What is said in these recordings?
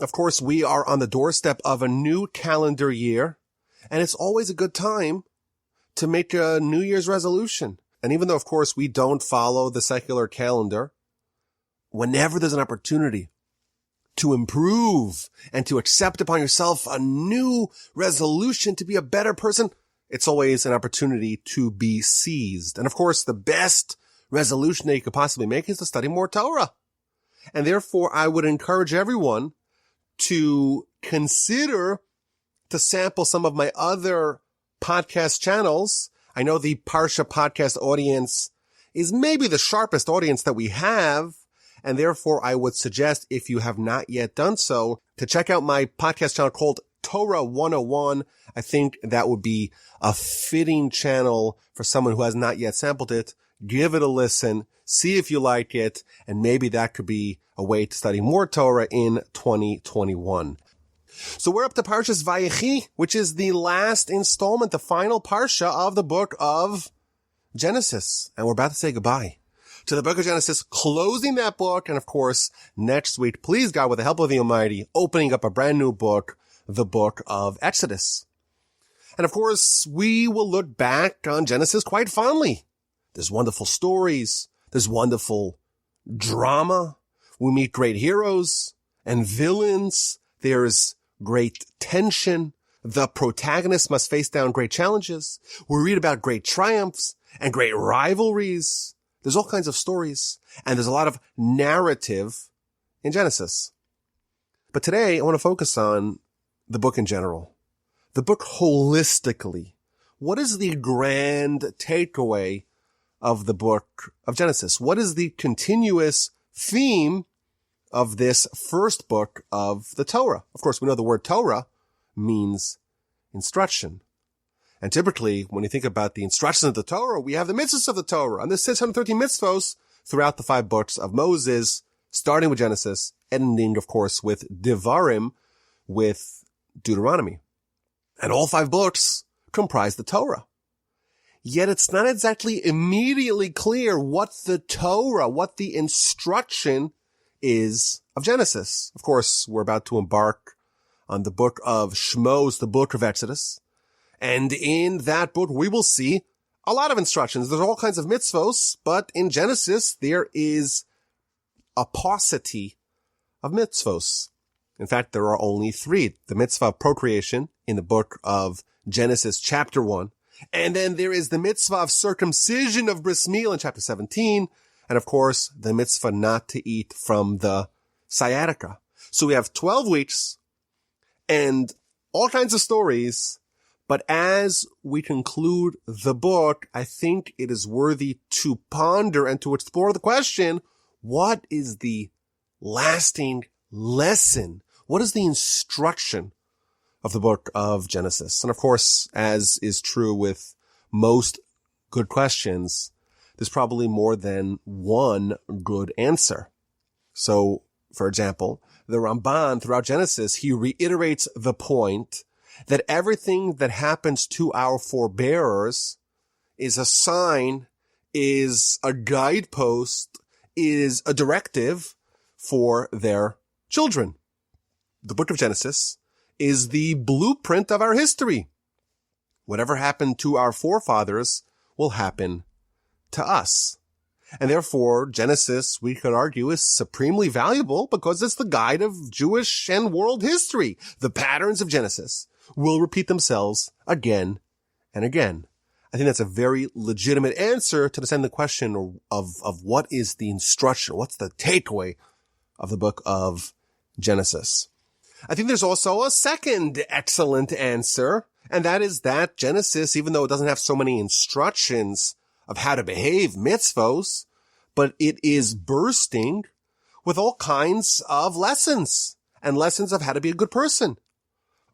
Of course, we are on the doorstep of a new calendar year, and it's always a good time to make a New Year's resolution. And even though, of course, we don't follow the secular calendar, whenever there's an opportunity to improve and to accept upon yourself a new resolution to be a better person, it's always an opportunity to be seized. And of course, the best resolution that you could possibly make is to study more Torah. And therefore, I would encourage everyone to consider to sample some of my other podcast channels. I know the Parsha Podcast audience is maybe the sharpest audience that we have, and therefore I would suggest, if you have not yet done so, to check out my podcast channel called Torah 101. I think that would be a fitting channel for someone who has not yet sampled it. Give it a listen, see if you like it, and maybe that could be a way to study more Torah in 2021. So we're up to Parshas Vayechi, which is the last installment, the final Parsha of the book of Genesis. And we're about to say goodbye to the book of Genesis, closing that book. And of course, next week, please God, with the help of the Almighty, opening up a brand new book, the book of Exodus. And of course, we will look back on Genesis quite fondly. There's wonderful stories. There's wonderful drama. We meet great heroes and villains. There's great tension. The protagonist must face down great challenges. We read about great triumphs and great rivalries. There's all kinds of stories, and there's a lot of narrative in Genesis. But today, I want to focus on the book in general, the book holistically. What is the grand takeaway of the book of Genesis? What is the continuous theme of this first book of the Torah? Of course, we know the word Torah means instruction. And typically, when you think about the instructions of the Torah, we have the mitzvahs of the Torah, and there's 613 mitzvahs throughout the 5 books of Moses, starting with Genesis, ending, of course, with Devarim, with Deuteronomy. And all 5 books comprise the Torah. Yet it's not exactly immediately clear what the Torah, what the instruction is of Genesis. Of course, we're about to embark on the book of Shmos, the book of Exodus. And in that book, we will see a lot of instructions. There's all kinds of mitzvos, but in Genesis, there is a paucity of mitzvos. In fact, there are only 3. The mitzvah of procreation in the book of Genesis, chapter 1. And then there is the mitzvah of circumcision of bris milah in chapter 17. And of course, the mitzvah not to eat from the sciatica. So we have 12 weeks and all kinds of stories. But as we conclude the book, I think it is worthy to ponder and to explore the question, what is the lasting lesson? What is the instruction of the book of Genesis? And of course, as is true with most good questions, there's probably more than one good answer. So, for example, the Ramban throughout Genesis, he reiterates the point that everything that happens to our forebearers is a sign, is a guidepost, is a directive for their children. The book of Genesis is the blueprint of our history. Whatever happened to our forefathers will happen to us. And therefore, Genesis, we could argue, is supremely valuable because it's the guide of Jewish and world history. The patterns of Genesis will repeat themselves again and again. I think that's a very legitimate answer to the question of what is the instruction, what's the takeaway of the book of Genesis. I think there's also a second excellent answer, and that is that Genesis, even though it doesn't have so many instructions of how to behave, mitzvos, but it is bursting with all kinds of lessons, and lessons of how to be a good person.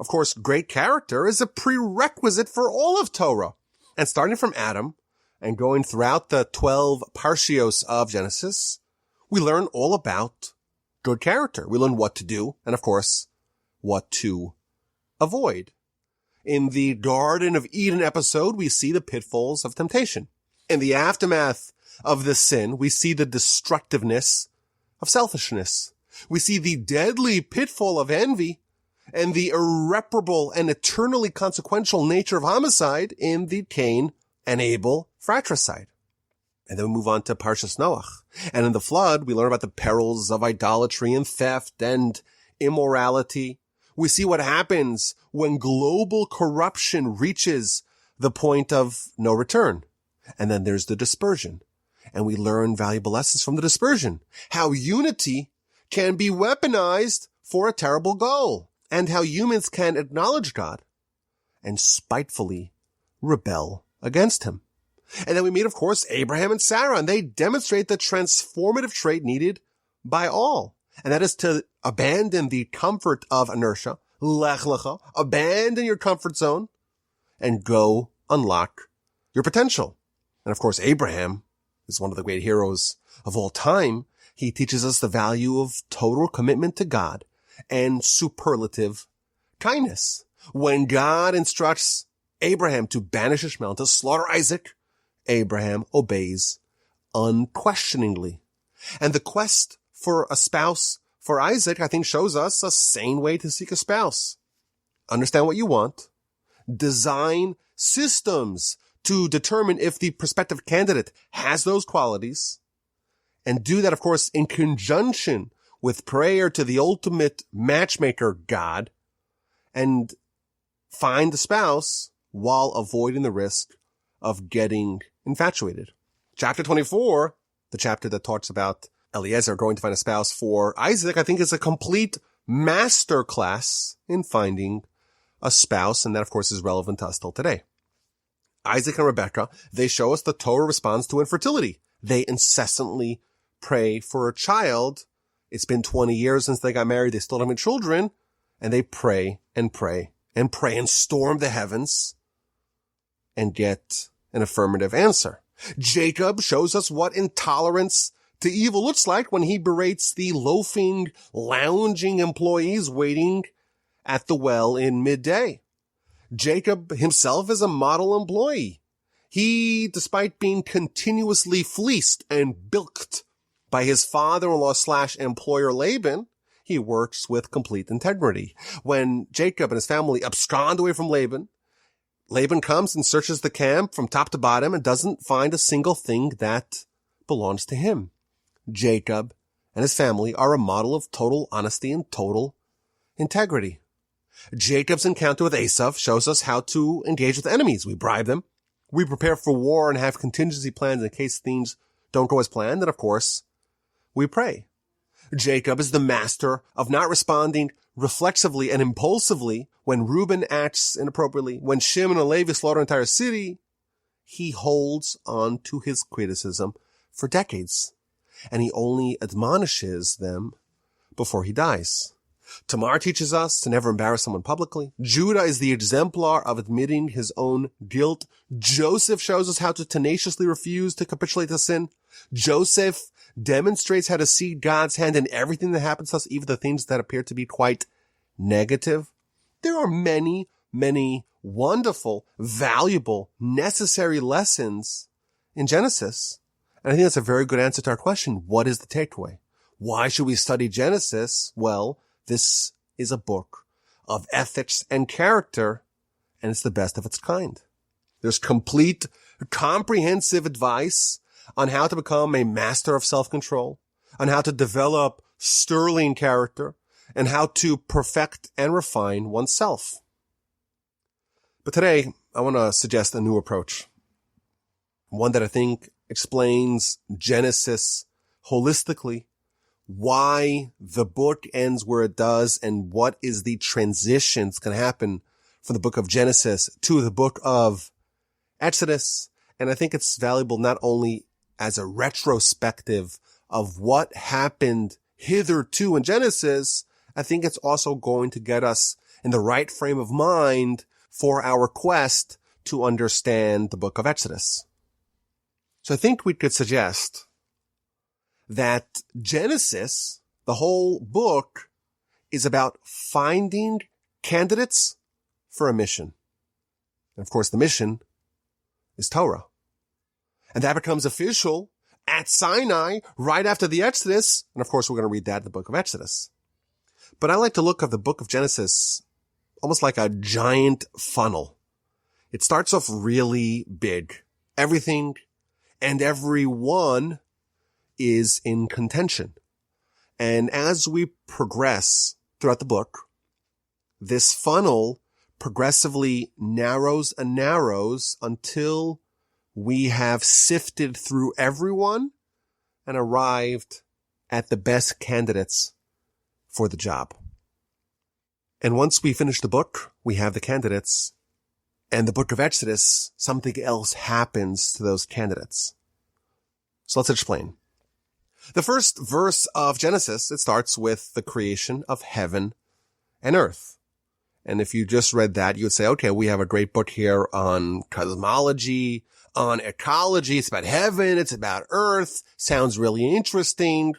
Of course, great character is a prerequisite for all of Torah. And starting from Adam and going throughout the 12 parshios of Genesis, we learn all about good character. We learn what to do and, of course, what to avoid. In the Garden of Eden episode, we see the pitfalls of temptation. In the aftermath of the sin, we see the destructiveness of selfishness. We see the deadly pitfall of envy and the irreparable and eternally consequential nature of homicide in the Cain and Abel fratricide. And then we move on to Parshas Noach. And in the flood, we learn about the perils of idolatry and theft and immorality. We see what happens when global corruption reaches the point of no return. And then there's the dispersion. And we learn valuable lessons from the dispersion. How unity can be weaponized for a terrible goal. And how humans can acknowledge God and spitefully rebel against him. And then we meet, of course, Abraham and Sarah, and they demonstrate the transformative trait needed by all. And that is to abandon the comfort of inertia, lech lecha, abandon your comfort zone, and go unlock your potential. And of course, Abraham is one of the great heroes of all time. He teaches us the value of total commitment to God and superlative kindness. When God instructs Abraham to banish Ishmael, to slaughter Isaac, Abraham obeys unquestioningly. And the quest for a spouse for Isaac, I think, shows us a sane way to seek a spouse. Understand what you want. Design systems to determine if the prospective candidate has those qualities. And do that, of course, in conjunction with prayer to the ultimate matchmaker, God. And find the spouse while avoiding the risk of getting infatuated. Chapter 24, the chapter that talks about Eliezer going to find a spouse for Isaac, I think is a complete masterclass in finding a spouse, and that, of course, is relevant to us till today. Isaac and Rebekah, they show us the Torah responds to infertility. They incessantly pray for a child. It's been 20 years since they got married. They still don't have children, and they pray and pray and pray and storm the heavens and get an affirmative answer. Jacob shows us what intolerance to evil looks like when he berates the loafing, lounging employees waiting at the well in midday. Jacob himself is a model employee. He, despite being continuously fleeced and bilked by his father-in-law / employer Laban, he works with complete integrity. When Jacob and his family abscond away from Laban, Laban comes and searches the camp from top to bottom and doesn't find a single thing that belongs to him. Jacob and his family are a model of total honesty and total integrity. Jacob's encounter with Esau shows us how to engage with enemies. We bribe them. We prepare for war and have contingency plans in case things don't go as planned. And of course, we pray. Jacob is the master of not responding reflexively and impulsively when Reuben acts inappropriately. When Shimon and Levi slaughter an entire city, he holds on to his criticism for decades, and he only admonishes them before he dies. Tamar teaches us to never embarrass someone publicly. Judah is the exemplar of admitting his own guilt. Joseph shows us how to tenaciously refuse to capitulate to sin. Joseph demonstrates how to see God's hand in everything that happens to us, even the things that appear to be quite negative. There are many, many wonderful, valuable, necessary lessons in Genesis. And I think that's a very good answer to our question. What is the takeaway? Why should we study Genesis? Well, this is a book of ethics and character, and it's the best of its kind. There's complete, comprehensive advice on how to become a master of self-control, on how to develop sterling character, and how to perfect and refine oneself. But today, I want to suggest a new approach. One that I think explains Genesis holistically, why the book ends where it does, and what is the transition that's going to happen from the book of Genesis to the book of Exodus. And I think it's valuable not only as a retrospective of what happened hitherto in Genesis, I think it's also going to get us in the right frame of mind for our quest to understand the book of Exodus. So I think we could suggest that Genesis, the whole book, is about finding candidates for a mission. And of course, the mission is Torah. And that becomes official at Sinai, right after the Exodus. And of course, we're going to read that in the book of Exodus. But I like to look at the book of Genesis almost like a giant funnel. It starts off really big. Everything and everyone is in contention. And as we progress throughout the book, this funnel progressively narrows and narrows until we have sifted through everyone and arrived at the best candidates for the job. And once we finish the book, we have the candidates. And the book of Exodus, something else happens to those candidates. So let's explain. The first verse of Genesis, it starts with the creation of heaven and earth. And if you just read that, you would say, okay, we have a great book here on cosmology, on ecology. It's about heaven. It's about earth. Sounds really interesting.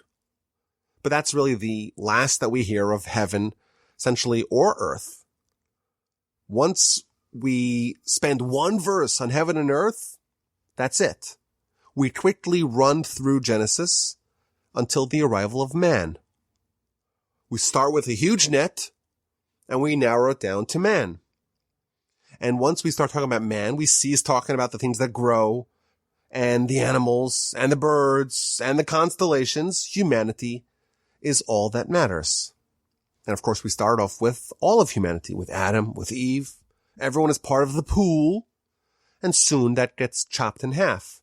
But that's really the last that we hear of heaven, essentially, or earth. Once we spend one verse on heaven and earth, that's it. We quickly run through Genesis until the arrival of man. We start with a huge net and we narrow it down to man. And once we start talking about man, we cease talking about the things that grow and the animals and the birds and the constellations. Humanity is all that matters. And of course, we start off with all of humanity, with Adam, with Eve. Everyone is part of the pool. And soon that gets chopped in half.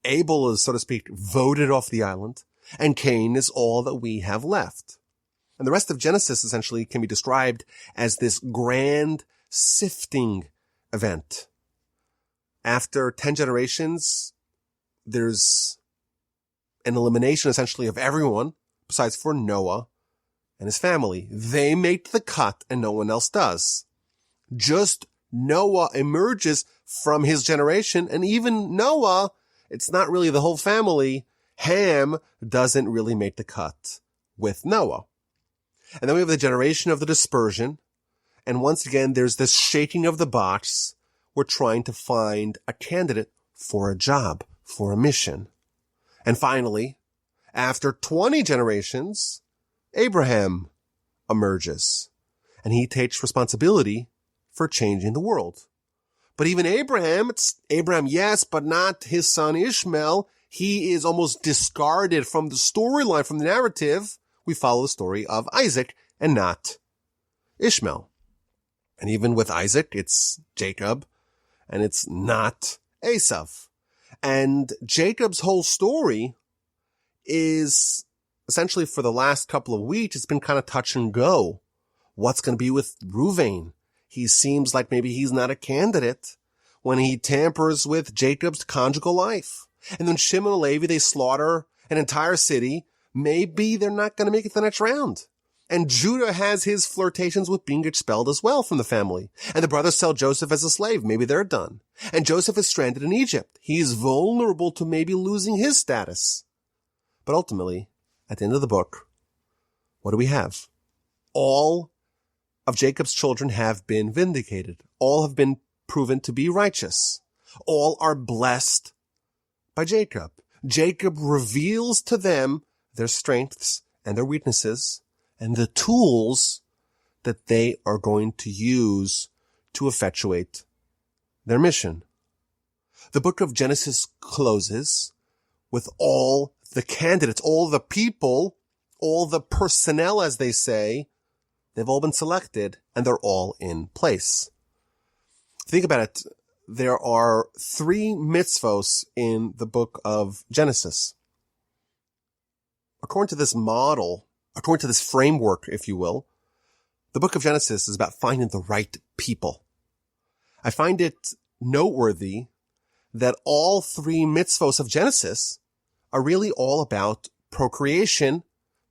Abel is, so to speak, voted off the island. And Cain is all that we have left. And the rest of Genesis essentially can be described as this grand sifting event. After 10 generations, there's an elimination essentially of everyone besides for Noah and his family. They make the cut and no one else does. Just Noah emerges from his generation, and even Noah, it's not really the whole family. Ham doesn't really make the cut with Noah. And then we have the generation of the dispersion. And once again, there's this shaking of the box. We're trying to find a candidate for a job, for a mission. And finally, after 20 generations, Abraham emerges. And he takes responsibility for changing the world. But even Abraham, it's Abraham, yes, but not his son Ishmael. He is almost discarded from the storyline, from the narrative. We follow the story of Isaac and not Ishmael. And even with Isaac, it's Jacob and it's not Esau. And Jacob's whole story is essentially for the last couple of weeks, it's been kind of touch and go. What's going to be with Reuven? He seems like maybe he's not a candidate when he tampers with Jacob's conjugal life. And then Shimon and Levi, they slaughter an entire city. Maybe they're not going to make it the next round. And Judah has his flirtations with being expelled as well from the family. And the brothers sell Joseph as a slave. Maybe they're done. And Joseph is stranded in Egypt. He's vulnerable to maybe losing his status. But ultimately, at the end of the book, what do we have? All of Jacob's children have been vindicated. All have been proven to be righteous. All are blessed by Jacob. Jacob reveals to them their strengths and their weaknesses and the tools that they are going to use to effectuate their mission. The book of Genesis closes with all the candidates, all the people, all the personnel, as they say. They've all been selected and they're all in place. Think about it. There are 3 mitzvos in the book of Genesis. According to this model, according to this framework, if you will, the book of Genesis is about finding the right people. I find it noteworthy that all 3 mitzvos of Genesis are really all about procreation,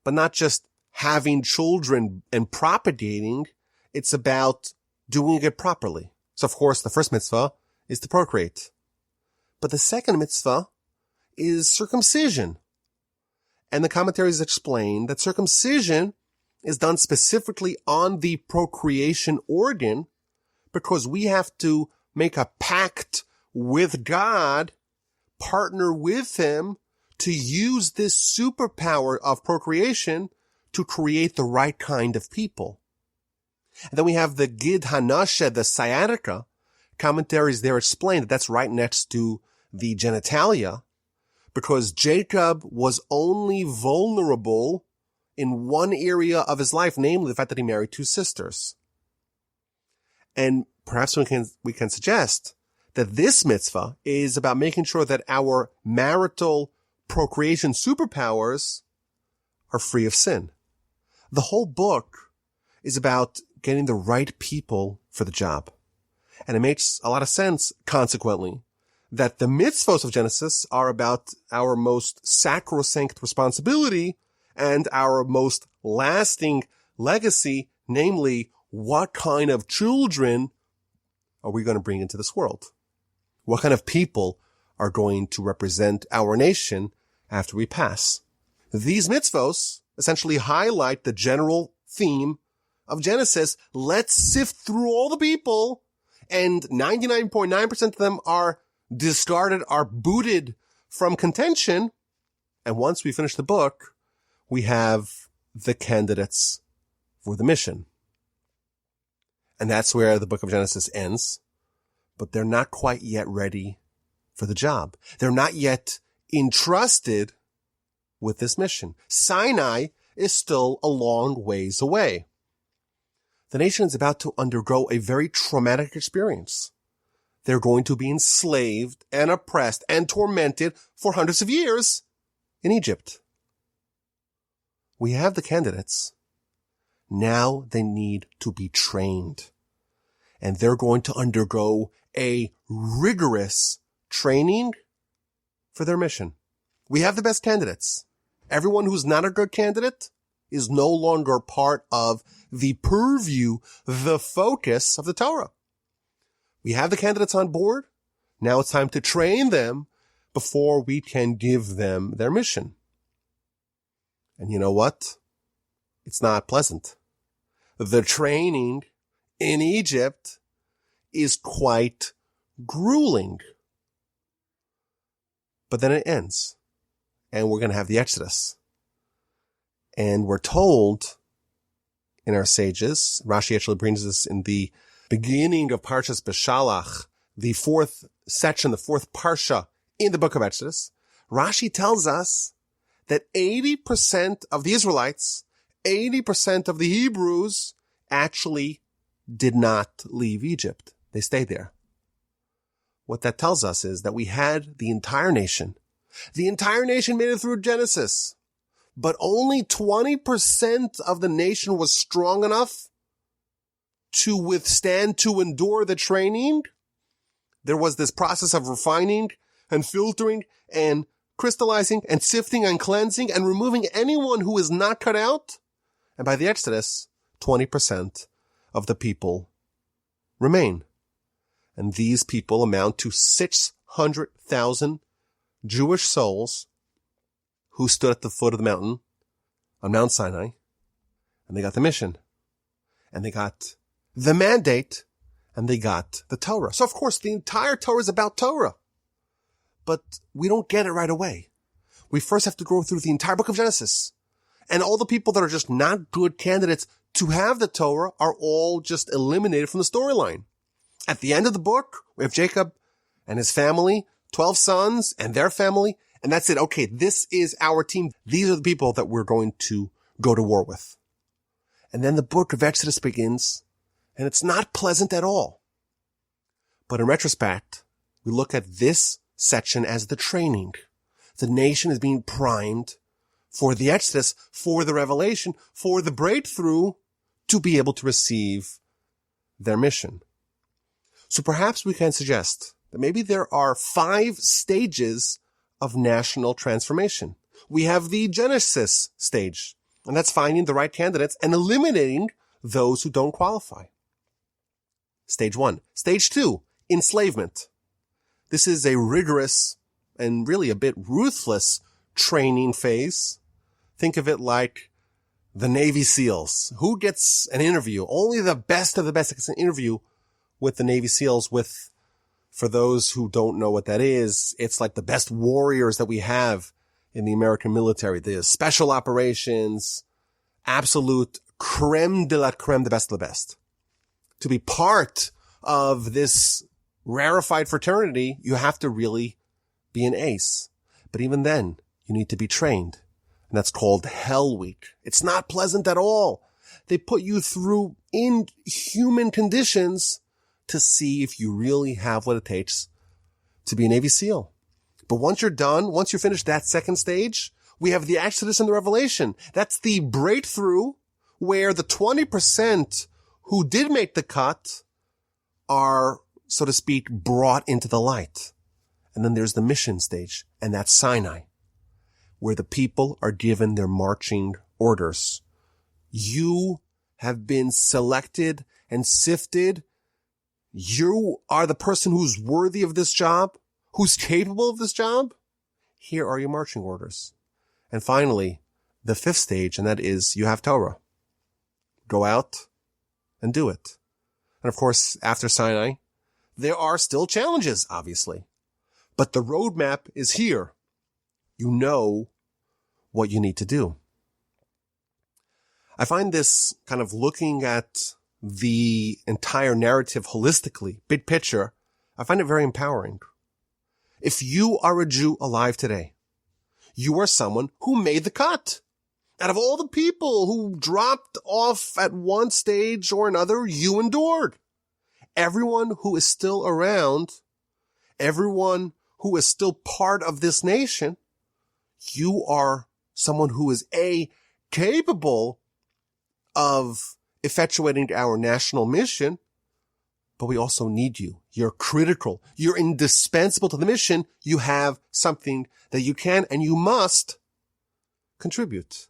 but not just having children and propagating. It's about doing it properly. So, of course, the first mitzvah is to procreate. But the second mitzvah is circumcision. And the commentaries explain that circumcision is done specifically on the procreation organ because we have to make a pact with God, partner with him to use this superpower of procreation to create the right kind of people. And then we have the Gid Hanashe, the sciatica. Commentaries there explain that that's right next to the genitalia, because Jacob was only vulnerable in one area of his life, namely the fact that he married two sisters. And perhaps we can suggest that this mitzvah is about making sure that our marital procreation superpowers are free of sin. The whole book is about getting the right people for the job. And it makes a lot of sense, consequently, that the mitzvos of Genesis are about our most sacrosanct responsibility and our most lasting legacy, namely, what kind of children are we going to bring into this world? What kind of people are going to represent our nation after we pass? These mitzvos essentially highlight the general theme of Genesis. Let's sift through all the people, and 99.9% of them are discarded, are booted from contention. And once we finish the book, we have the candidates for the mission. And that's where the book of Genesis ends. But they're not quite yet ready for the job. They're not yet entrusted with this mission. Sinai is still a long ways away. The nation is about to undergo a very traumatic experience. They're going to be enslaved and oppressed and tormented for hundreds of years in Egypt. We have the candidates. Now they need to be trained. And they're going to undergo a rigorous training for their mission. We have the best candidates. Everyone who's not a good candidate is no longer part of the purview, the focus of the Torah. We have the candidates on board. Now it's time to train them before we can give them their mission. And you know what? It's not pleasant. The training in Egypt is quite grueling. But then it ends. And we're going to have the Exodus. And we're told in our sages, Rashi actually brings this in the beginning of Parshas Beshalach, the fourth section, the fourth Parsha in the book of Exodus. Rashi tells us that 80% of the Israelites, 80% of the Hebrews actually did not leave Egypt. They stayed there. What that tells us is that we had the entire nation. The entire nation made it through Genesis, but only 20% of the nation was strong enough to withstand, to endure the training. There was this process of refining and filtering and crystallizing and sifting and cleansing and removing anyone who is not cut out. And by the Exodus, 20% of the people remain. And these people amount to 600,000 Jewish souls who stood at the foot of the mountain on Mount Sinai, and they got the mission, and they got the mandate, and they got the Torah. So of course, the entire Torah is about Torah, but we don't get it right away. We first have to go through the entire book of Genesis, and all the people that are just not good candidates to have the Torah are all just eliminated from the storyline. At the end of the book, we have Jacob and his family, 12 sons and their family, and that's it. Okay, this is our team. These are the people that we're going to go to war with. And then the book of Exodus begins, and it's not pleasant at all. But in retrospect, we look at this section as the training. The nation is being primed for the Exodus, for the revelation, for the breakthrough to be able to receive their mission. So perhaps we can suggest that maybe there are 5 stages of national transformation. We have the Genesis stage, and that's finding the right candidates and eliminating those who don't qualify. Stage 1. Stage 2, enslavement. This is a rigorous and really a bit ruthless training phase. Think of it like the Navy SEALs. Who gets an interview? Only the best of the best gets an interview with the Navy SEALs. For those who don't know what that is, it's like the best warriors that we have in the American military, the special operations, absolute creme de la creme, the best of the best. To be part of this rarefied fraternity, you have to really be an ace. But even then, you need to be trained. And that's called Hell Week. It's not pleasant at all. They put you through inhuman conditions to see if you really have what it takes to be a Navy SEAL. But once you're done, once you finish that second stage, we have the Exodus and the Revelation. That's the breakthrough where the 20% who did make the cut are, so to speak, brought into the light. And then there's the mission stage, and that's Sinai, where the people are given their marching orders. You have been selected and sifted. You are the person who's worthy of this job, who's capable of this job. Here are your marching orders. And finally, the fifth stage, and that is you have Torah. Go out and do it. And of course, after Sinai, there are still challenges, obviously. But the roadmap is here. You know what you need to do. I find this kind of looking at the entire narrative holistically, big picture, I find it very empowering. If you are a Jew alive today, you are someone who made the cut. Out of all the people who dropped off at one stage or another, you endured. Everyone who is still around, everyone who is still part of this nation, you are someone who is capable of effectuating our national mission, but we also need you. You're critical. You're indispensable to the mission. You have something that you can and you must contribute.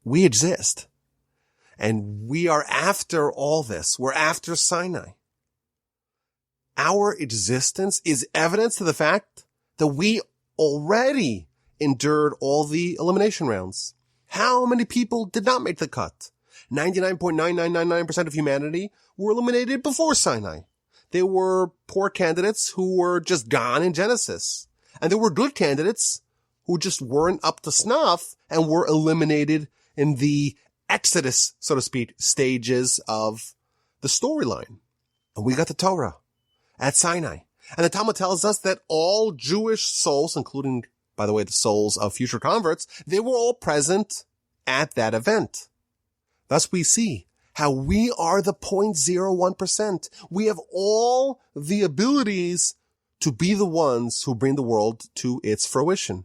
We exist. And we are after all this. We're after Sinai. Our existence is evidence to the fact that we already endured all the elimination rounds. How many people did not make the cut? 99.9999% of humanity were eliminated before Sinai. There were poor candidates who were just gone in Genesis. And there were good candidates who just weren't up to snuff and were eliminated in the Exodus, so to speak, stages of the storyline. And we got the Torah at Sinai. And the Talmud tells us that all Jewish souls, including, by the way, the souls of future converts, they were all present at that event. Thus we see how we are the 0.01%. We have all the abilities to be the ones who bring the world to its fruition.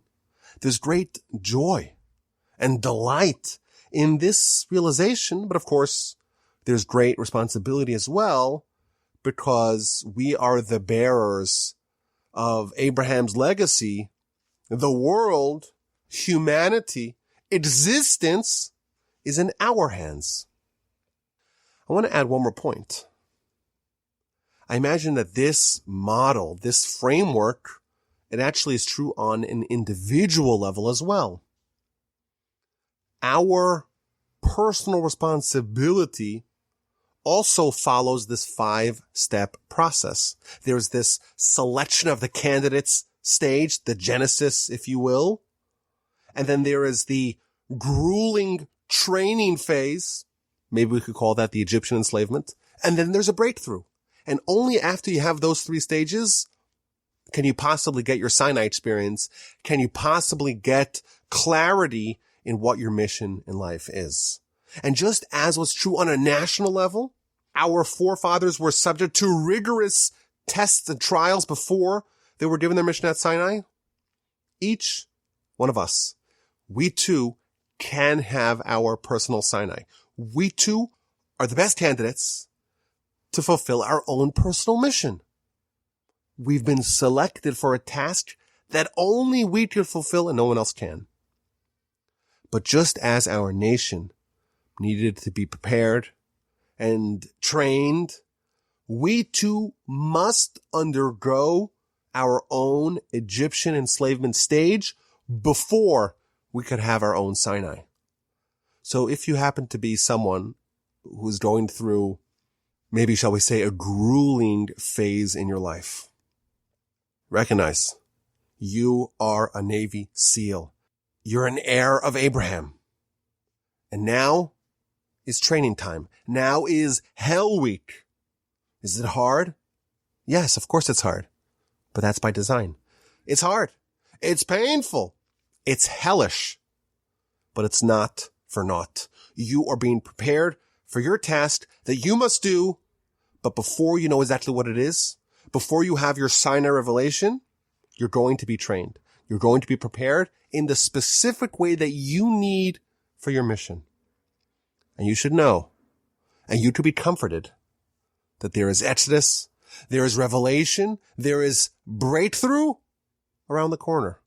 There's great joy and delight in this realization, but of course, there's great responsibility as well, because we are the bearers of Abraham's legacy. The world, humanity, existence is in our hands. I want to add one more point. I imagine that this model, this framework, it actually is true on an individual level as well. Our personal responsibility also follows this 5-step process. There's this selection of the candidates stage, the Genesis, if you will. And then there is the grueling training phase. Maybe we could call that the Egyptian enslavement. And then there's a breakthrough. And only after you have those 3 stages can you possibly get your Sinai experience. Can you possibly get clarity in what your mission in life is. And just as was true on a national level, our forefathers were subject to rigorous tests and trials before they were given their mission at Sinai. Each one of us, we too can have our personal Sinai. We too are the best candidates to fulfill our own personal mission. We've been selected for a task that only we can fulfill and no one else can. But just as our nation needed to be prepared and trained, we too must undergo our own Egyptian enslavement stage before we could have our own Sinai. So if you happen to be someone who's going through, maybe shall we say, a grueling phase in your life, recognize You are a Navy SEAL. You're an heir of Abraham. And now is training time. Now is Hell Week. Is it hard? Yes, of course it's hard. But that's by design. It's hard. It's painful. It's hellish. But it's not for naught. You are being prepared for your task that you must do. But before you know exactly what it is, before you have your Sinai revelation, you're going to be trained. You're going to be prepared in the specific way that you need for your mission. And you should know, and you to be comforted, that there is Exodus, there is revelation, there is breakthrough around the corner.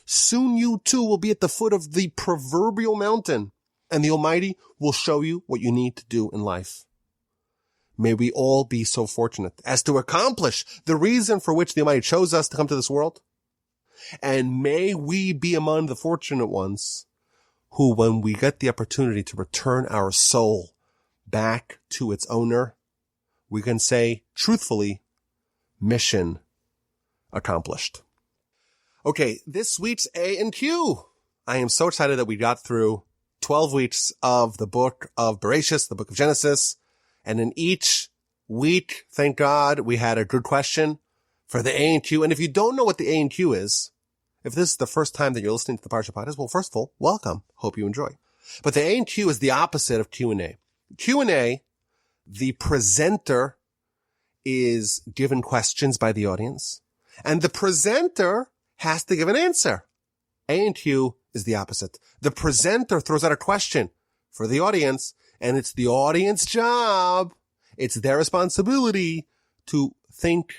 Soon you too will be at the foot of the proverbial mountain, and the Almighty will show you what you need to do in life. May we all be so fortunate as to accomplish the reason for which the Almighty chose us to come to this world. And may we be among the fortunate ones who, when we get the opportunity to return our soul back to its owner, we can say truthfully, mission accomplished. Okay, this week's A and Q. I am so excited that we got through 12 weeks of the book of Bereshit, the book of Genesis. And in each week, thank God, we had a good question for the A and Q. And if you don't know what the A and Q is, if this is the first time that you're listening to the Parsha Podcast, well, first of all, welcome. Hope you enjoy. But the A and Q is the opposite of Q&A. Q&A, the presenter is given questions by the audience, and the presenter has to give an answer. A and Q is the opposite. The presenter throws out a question for the audience, and it's the audience job. It's their responsibility to think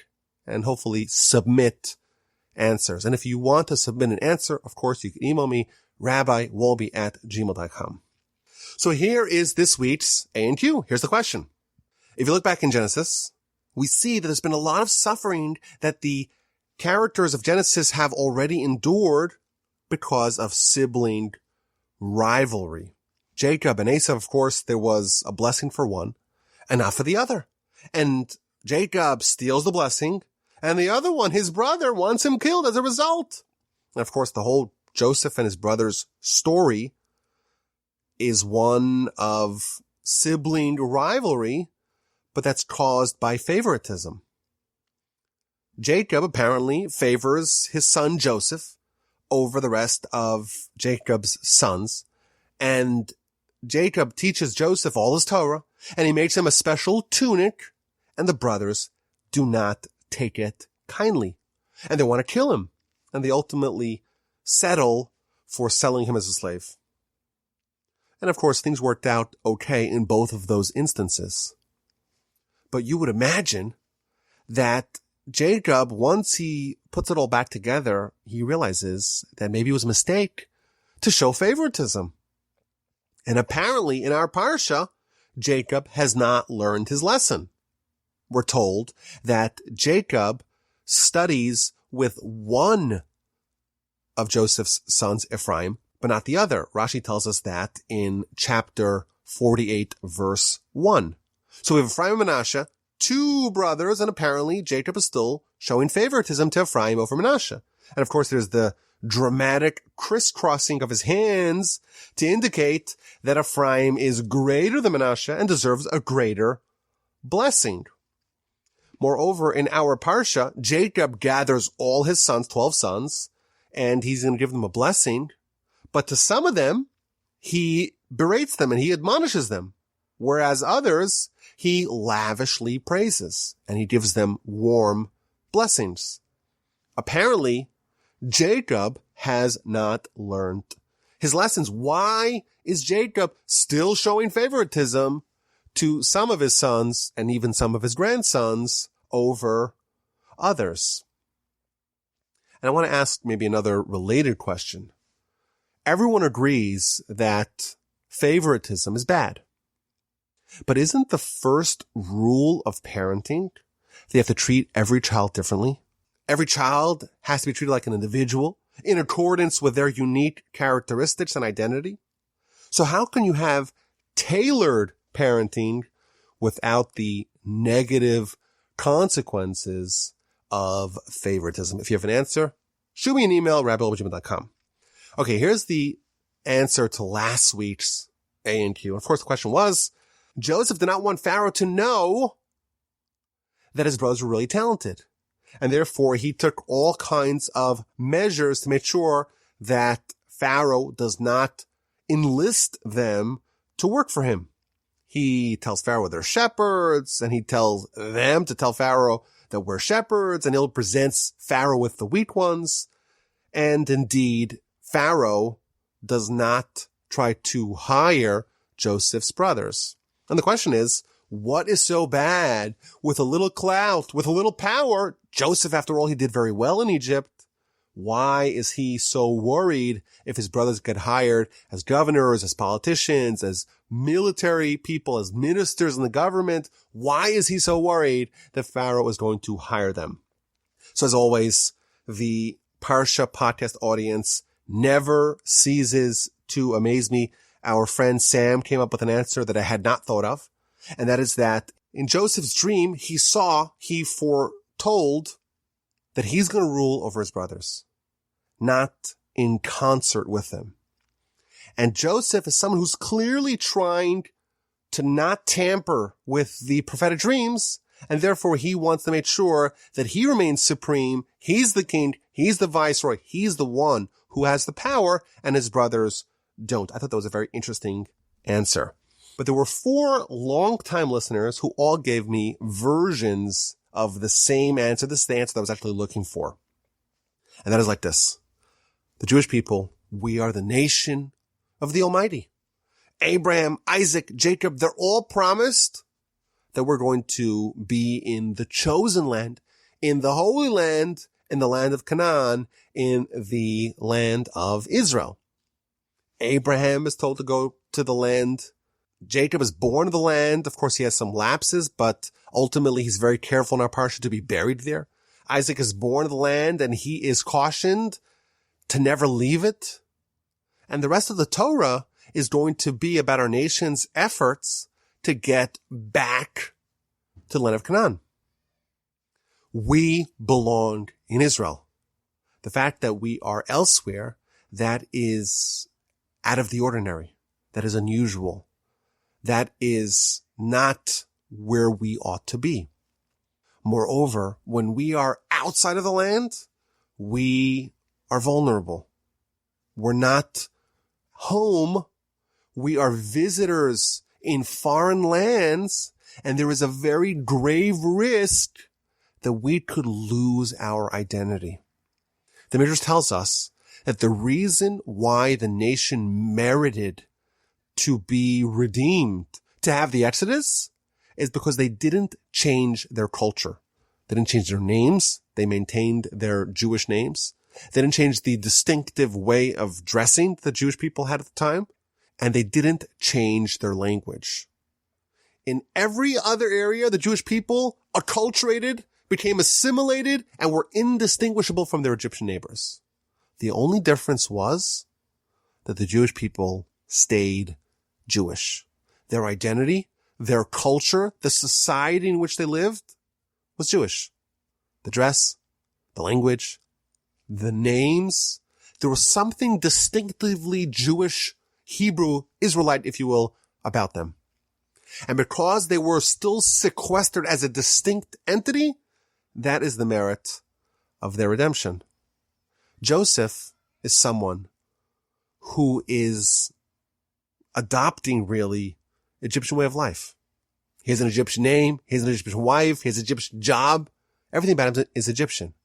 and hopefully submit answers. And if you want to submit an answer, of course, you can email me, rabbiwolbe@gmail.com. So here is this week's A and Q. Here's the question. If you look back in Genesis, we see that there's been a lot of suffering that the characters of Genesis have already endured because of sibling rivalry. Jacob and Esau, of course, there was a blessing for one and not for the other. And Jacob steals the blessing, and the other one, his brother, wants him killed as a result. And of course, the whole Joseph and his brother's story is one of sibling rivalry, but that's caused by favoritism. Jacob apparently favors his son Joseph over the rest of Jacob's sons, and Jacob teaches Joseph all his Torah, and he makes him a special tunic, and the brothers do not take it kindly, and they want to kill him, and they ultimately settle for selling him as a slave. And of course, things worked out okay in both of those instances. But you would imagine that Jacob, once he puts it all back together, he realizes that maybe it was a mistake to show favoritism. And apparently in our Parsha, Jacob has not learned his lesson. We're told that Jacob studies with one of Joseph's sons, Ephraim, but not the other. Rashi tells us that in chapter 48, verse 1. So we have Ephraim and Manasseh, two brothers, and apparently Jacob is still showing favoritism to Ephraim over Manasseh. And of course, there's the dramatic crisscrossing of his hands to indicate that Ephraim is greater than Manasseh and deserves a greater blessing. Moreover, in our Parsha, Jacob gathers all his sons, 12 sons, and he's going to give them a blessing. But to some of them, he berates them and he admonishes them, whereas others, he lavishly praises and he gives them warm blessings. Apparently, Jacob has not learned his lessons. Why is Jacob still showing favoritism to some of his sons and even some of his grandsons over others? And I want to ask maybe another related question. Everyone agrees that favoritism is bad. But isn't the first rule of parenting that you have to treat every child differently? Every child has to be treated like an individual in accordance with their unique characteristics and identity. So how can you have tailored parenting without the negative consequences of favoritism? If you have an answer, shoot me an email, rabbi@gmail.com. Okay, here's the answer to last week's A&Q. Of course, the question was, Joseph did not want Pharaoh to know that his brothers were really talented. And therefore, he took all kinds of measures to make sure that Pharaoh does not enlist them to work for him. He tells Pharaoh they're shepherds, and he tells them to tell Pharaoh that we're shepherds, and he'll present Pharaoh with the weak ones. And indeed, Pharaoh does not try to hire Joseph's brothers. And the question is, what is so bad with a little clout, with a little power? Joseph, after all, he did very well in Egypt. Why is he so worried if his brothers get hired as governors, as politicians, as military people, as ministers in the government? Why is he so worried that Pharaoh is going to hire them? So as always, the Parsha Podcast audience never ceases to amaze me. Our friend Sam came up with an answer that I had not thought of. And that is that in Joseph's dream, he foretold that he's going to rule over his brothers, not in concert with them. And Joseph is someone who's clearly trying to not tamper with the prophetic dreams, and therefore he wants to make sure that he remains supreme. He's the king. He's the viceroy. He's the one who has the power, and his brothers don't. I thought that was a very interesting answer. But there were 4 longtime listeners who all gave me versions of the same answer. This is the answer that I was actually looking for. And that is like this. The Jewish people, we are the nation of the Almighty. Abraham, Isaac, Jacob, they're all promised that we're going to be in the chosen land, in the Holy Land, in the land of Canaan, in the land of Israel. Abraham is told to go to the land. Jacob is born of the land. Of course, he has some lapses, but ultimately he's very careful in our parsha to be buried there. Isaac is born of the land, and he is cautioned to never leave it. And the rest of the Torah is going to be about our nation's efforts to get back to the land of Canaan. We belong in Israel. The fact that we are elsewhere, that is out of the ordinary. That is unusual. That is not where we ought to be. Moreover, when we are outside of the land, we are vulnerable. We're not home. We are visitors in foreign lands, and there is a very grave risk that we could lose our identity. The Midrash tells us that the reason why the nation merited to be redeemed, to have the Exodus, is because they didn't change their culture. They didn't change their names. They maintained their Jewish names. They didn't change the distinctive way of dressing the Jewish people had at the time. And they didn't change their language. In every other area, the Jewish people acculturated, became assimilated, and were indistinguishable from their Egyptian neighbors. The only difference was that the Jewish people stayed Jewish. Their identity, their culture, the society in which they lived was Jewish. The dress, the language, the names. There was something distinctively Jewish, Hebrew, Israelite, if you will, about them. And because they were still sequestered as a distinct entity, that is the merit of their redemption. Joseph is someone who is adopting really Egyptian way of life. He has an Egyptian name. He has an Egyptian wife. He has an Egyptian job. Everything about him is Egyptian.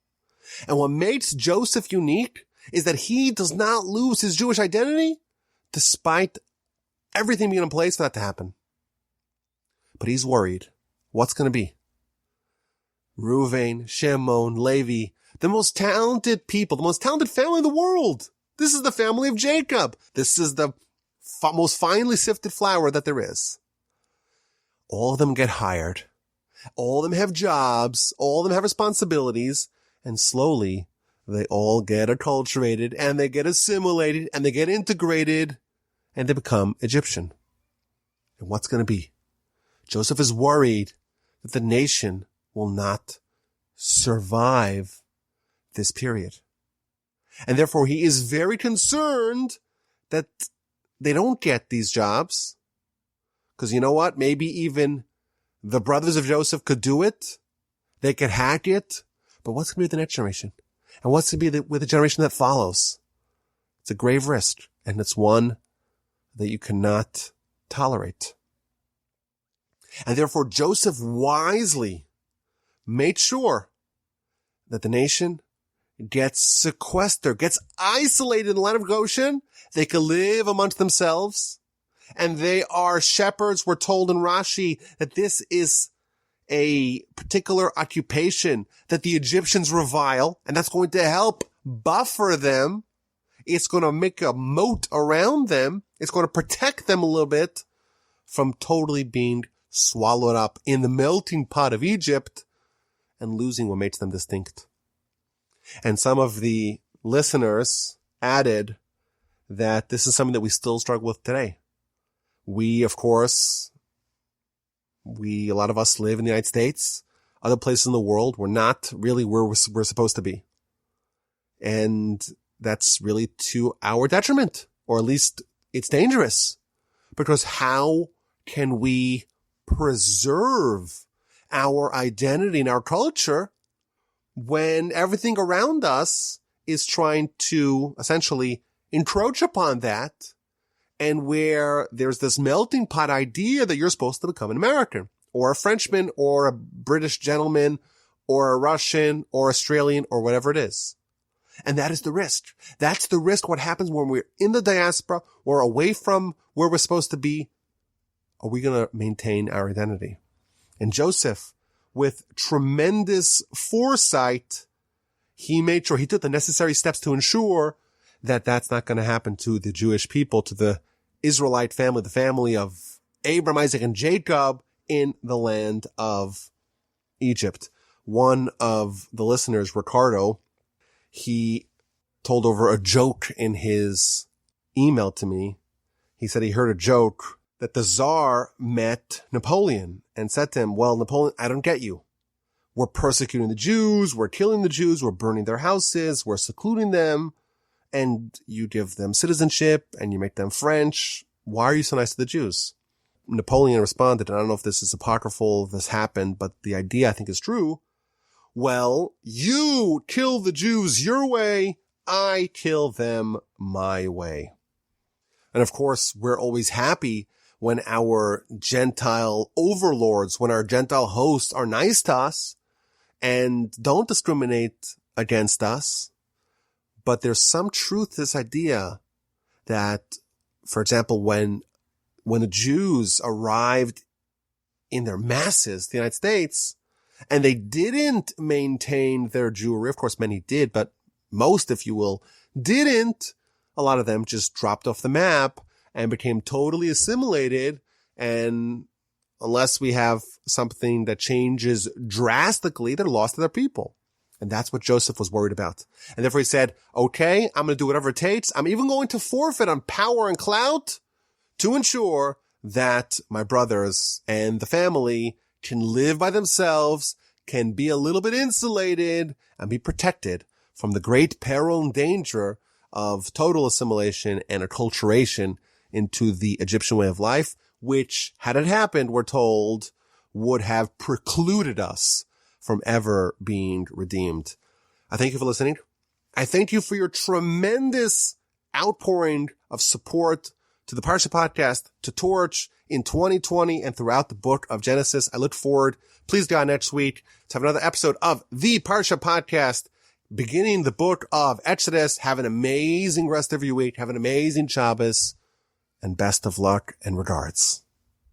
And what makes Joseph unique is that he does not lose his Jewish identity despite everything being in place for that to happen. But he's worried. What's going to be? Reuven, Shimon, Levi, the most talented people, the most talented family in the world. This is the family of Jacob. This is the most finely sifted flour that there is. All of them get hired. All of them have jobs. All of them have responsibilities. And slowly, they all get acculturated, and they get assimilated, and they get integrated, and they become Egyptian. And what's going to be? Joseph is worried that the nation will not survive this period. And therefore he is very concerned that they don't get these jobs. Because you know what? Maybe even the brothers of Joseph could do it. They could hack it. But what's going to be with the next generation? And what's going to be with the generation that follows? It's a grave risk. And it's one that you cannot tolerate. And therefore Joseph wisely made sure that the nation gets sequestered, gets isolated in the land of Goshen. They could live amongst themselves. And they are shepherds. We're told in Rashi that this is a particular occupation that the Egyptians revile, and that's going to help buffer them. It's going to make a moat around them. It's going to protect them a little bit from totally being swallowed up in the melting pot of Egypt and losing what makes them distinct. And some of the listeners added that this is something that we still struggle with today. We, of course, a lot of us live in the United States. Other places in the world, we're not really where we're supposed to be. And that's really to our detriment, or at least it's dangerous. Because how can we preserve our identity and our culture when everything around us is trying to essentially encroach upon that, and where there's this melting pot idea that you're supposed to become an American or a Frenchman or a British gentleman or a Russian or Australian or whatever it is. And that is the risk. That's the risk. What happens when we're in the diaspora or away from where we're supposed to be? Are we going to maintain our identity? And Joseph, with tremendous foresight, he made sure he took the necessary steps to ensure that that's not going to happen to the Jewish people, to the Israelite family, the family of Abraham, Isaac, and Jacob in the land of Egypt. One of the listeners, Ricardo, he told over a joke in his email to me. He said he heard a joke that the Tsar met Napoleon and said to him, well, Napoleon, I don't get you. We're persecuting the Jews. We're killing the Jews. We're burning their houses. We're secluding them. And you give them citizenship and you make them French. Why are you so nice to the Jews? Napoleon responded, and I don't know if this is apocryphal, if this happened, but the idea I think is true. Well, you kill the Jews your way. I kill them my way. And of course, we're always happy when our Gentile overlords, when our Gentile hosts are nice to us and don't discriminate against us. But there's some truth to this idea that, for example, when the Jews arrived in their masses to the United States and they didn't maintain their Jewry, of course many did, but most, if you will, didn't, a lot of them just dropped off the map and became totally assimilated. And unless we have something that changes drastically, they're lost to their people. And that's what Joseph was worried about. And therefore he said, okay, I'm going to do whatever it takes. I'm even going to forfeit on power and clout to ensure that my brothers and the family can live by themselves, can be a little bit insulated, and be protected from the great peril and danger of total assimilation and acculturation into the Egyptian way of life, which, had it happened, we're told, would have precluded us from ever being redeemed. I thank you for listening. I thank you for your tremendous outpouring of support to the Parsha Podcast, to Torch in 2020 and throughout the book of Genesis. I look forward, please God, next week to have another episode of the Parsha Podcast, beginning the book of Exodus. Have an amazing rest of your week. Have an amazing Shabbos, and best of luck and regards.